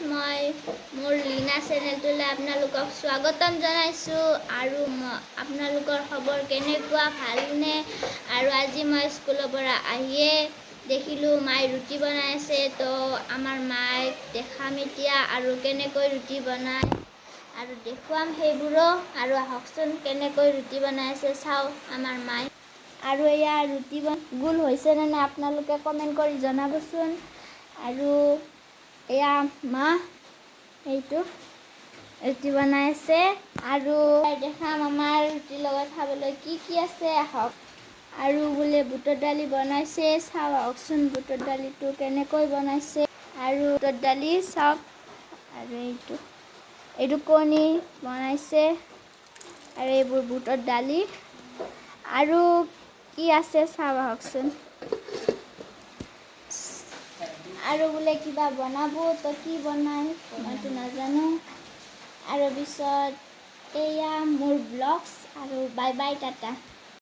মই মোৰ লীনা চেনেলটোলৈ আপোনালোকক স্বাগতম জনাইছোঁ আৰু আপোনালোকৰ খবৰ কেনেকুৱা ভালনে আৰু আজি মই স্কুলৰ পৰা আহিয়ে দেখিলোঁ মায়ে ৰুটি বনাই আছে তো আমাৰ মায়েক দেখাম এতিয়া আৰু কেনেকৈ ৰুটি বনায় আৰু দেখুৱাম সেইবোৰো আৰু আহকচোন কেনেকৈ ৰুটি বনাই আছে চাওঁ আমাৰ মায়ে আৰু এয়া ৰুটি গোল হৈছে নে নাই আপোনালোকে কমেণ্ট কৰি জনাবচোন আৰু এয়া মা এইটো ৰুটি বনাই আছে আৰু দেখাম আমাৰ ৰুটিৰ লগত খাবলৈ কি আছে আহক আৰু বোলে বুটৰ দালি বনাইছে চাওঁ আহকচোন বুটৰ দালিটো কেনেকৈ বনাইছে আৰু বুটৰ দালি চাওক আৰু এইটো কণী বনাইছে আৰু এইবোৰ বুটৰ দালি আৰু কি আছে চাওঁ আহকচোন আৰু বোলে কিবা বনাব তো কি বনাই মইতো নাজানো আৰু পিছত এয়া মোৰ ব্লগছ আৰু বাই বাই টাটা